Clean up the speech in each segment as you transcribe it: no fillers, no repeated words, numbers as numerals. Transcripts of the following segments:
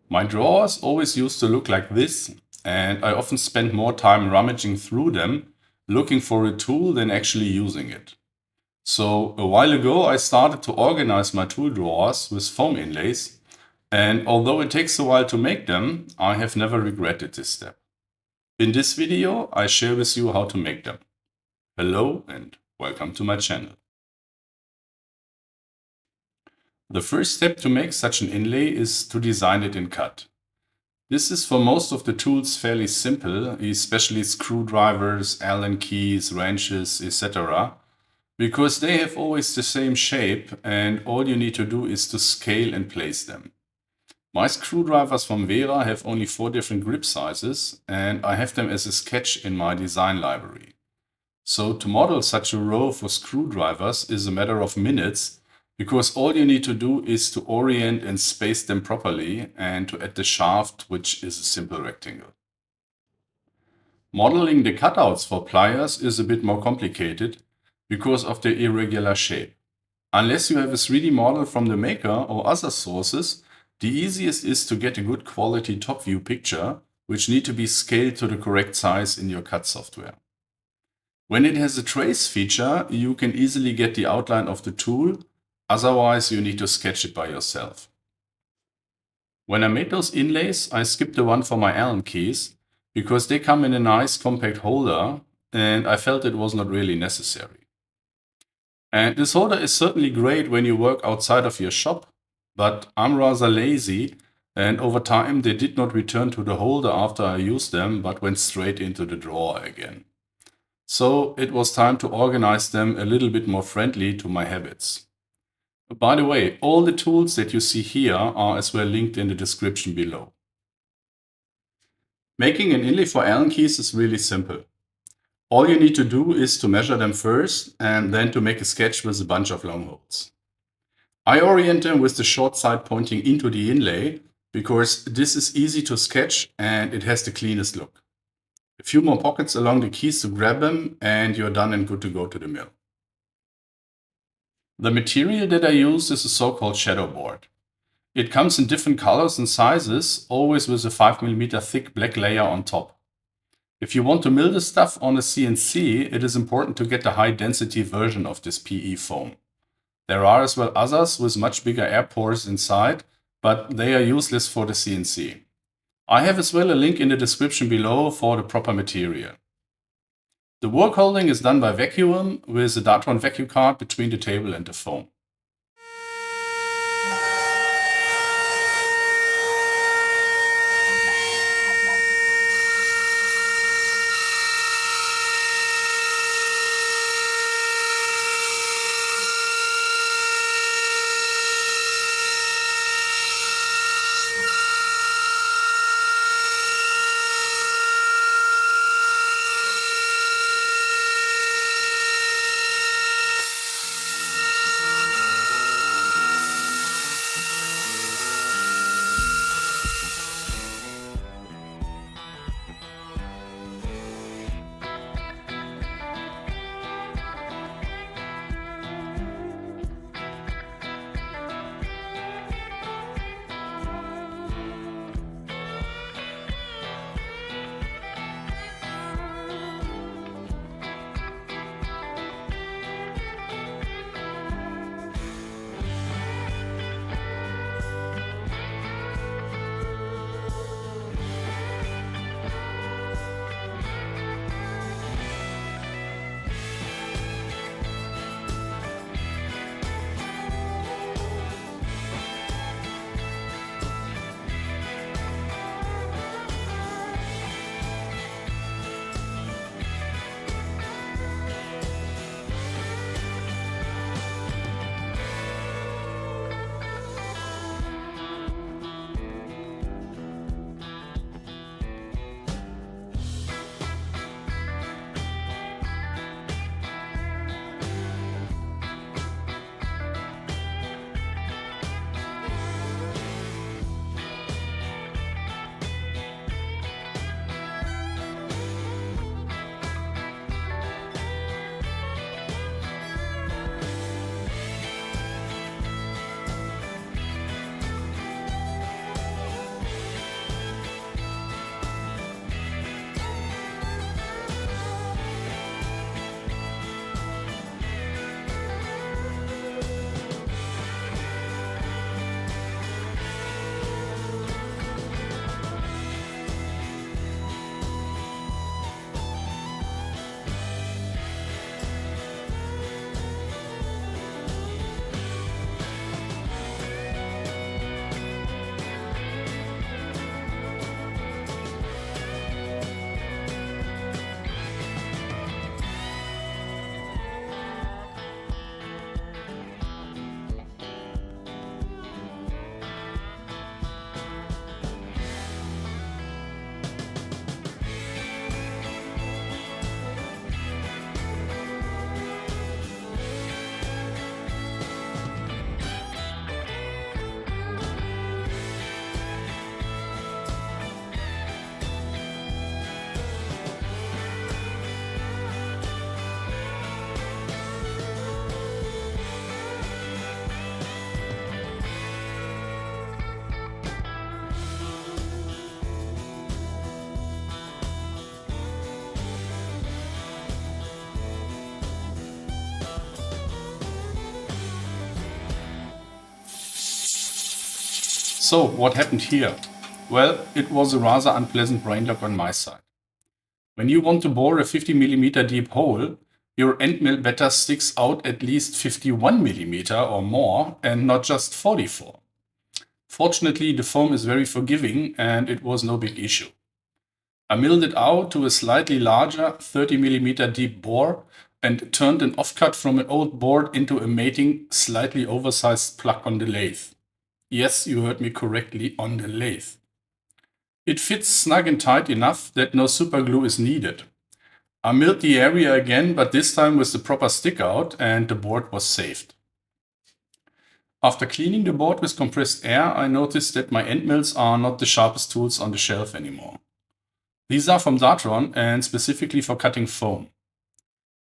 My drawers always used to look like this, and I often spent more time rummaging through them, looking for a tool than actually using it. So a while ago I started to organize my tool drawers with foam inlays, and although it takes a while to make them, I have never regretted this step. In this video I share with you how to make them. Hello and welcome to my channel. The first step to make such an inlay is to design it in CAD. This is for most of the tools fairly simple, especially screwdrivers, Allen keys, wrenches, etc. because they have always the same shape and all you need to do is to scale and place them. My screwdrivers from Wera have only 4 different grip sizes and I have them as a sketch in my design library. So to model such a row for screwdrivers is a matter of minutes because all you need to do is to orient and space them properly and to add the shaft, which is a simple rectangle. Modeling the cutouts for pliers is a bit more complicated because of their irregular shape. Unless you have a 3D model from the maker or other sources, the easiest is to get a good quality top view picture, which need to be scaled to the correct size in your CAD software. When it has a trace feature, you can easily get the outline of the tool, otherwise you need to sketch it by yourself. When I made those inlays, I skipped the one for my Allen keys, because they come in a nice compact holder and I felt it was not really necessary. And this holder is certainly great when you work outside of your shop, but I'm rather lazy and over time they did not return to the holder after I used them, but went straight into the drawer again. So it was time to organize them a little bit more friendly to my habits. By the way, all the tools that you see here are as well linked in the description below. Making an inlay for Allen keys is really simple. All you need to do is to measure them first and then to make a sketch with a bunch of long holes. I orient them with the short side pointing into the inlay because this is easy to sketch and it has the cleanest look. A few more pockets along the keys to grab them and you're done and good to go to the mill. The material that I use is a so-called shadow board. It comes in different colors and sizes, always with a 5mm thick black layer on top. If you want to mill the stuff on a CNC, it is important to get the high density version of this PE foam. There are as well others with much bigger air pores inside, but they are useless for the CNC. I have as well a link in the description below for the proper material. The work holding is done by vacuum with a Datron vacuum card between the table and the foam. So what happened here? Well, it was a rather unpleasant brainlock on my side. When you want to bore a 50 mm deep hole, your end mill better sticks out at least 51 mm or more and not just 44. Fortunately, the foam is very forgiving and it was no big issue. I milled it out to a slightly larger 30 mm deep bore and turned an offcut from an old board into a mating, slightly oversized plug on the lathe. Yes, you heard me correctly, on the lathe. It fits snug and tight enough that no super glue is needed. I milled the area again, but this time with the proper stick out, and the board was saved. After cleaning the board with compressed air, I noticed that my end mills are not the sharpest tools on the shelf anymore. These are from Datron and specifically for cutting foam.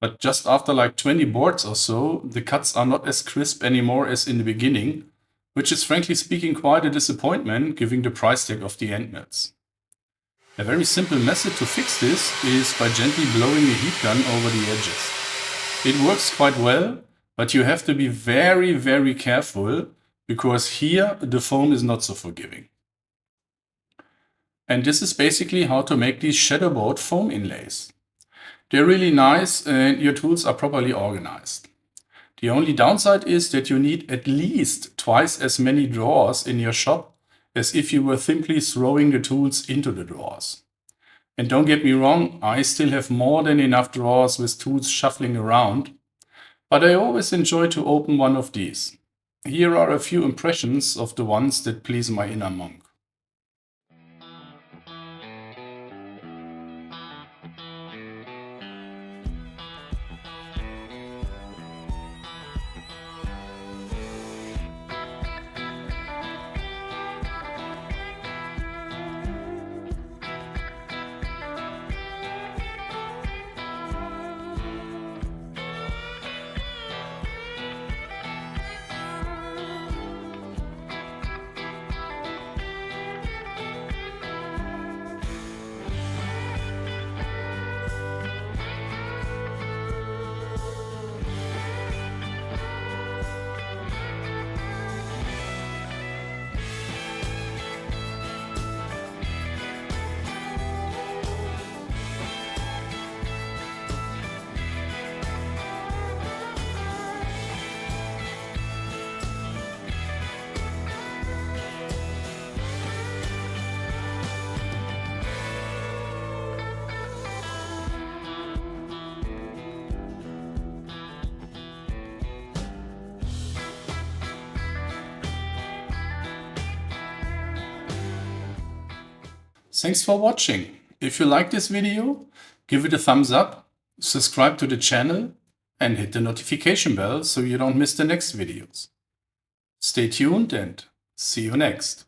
But just after like 20 boards or so, the cuts are not as crisp anymore as in the beginning, which is frankly speaking quite a disappointment given the price tag of the end mills. A very simple method to fix this is by gently blowing a heat gun over the edges. It works quite well, but you have to be very careful because here the foam is not so forgiving. And this is basically how to make these shadowboard foam inlays. They're really nice and your tools are properly organized. The only downside is that you need at least twice as many drawers in your shop as if you were simply throwing the tools into the drawers. And don't get me wrong, I still have more than enough drawers with tools shuffling around, but I always enjoy to open one of these. Here are a few impressions of the ones that please my inner monk. Thanks for watching. If you like this video, give it a thumbs up, subscribe to the channel and hit the notification bell so you don't miss the next videos. Stay tuned and see you next.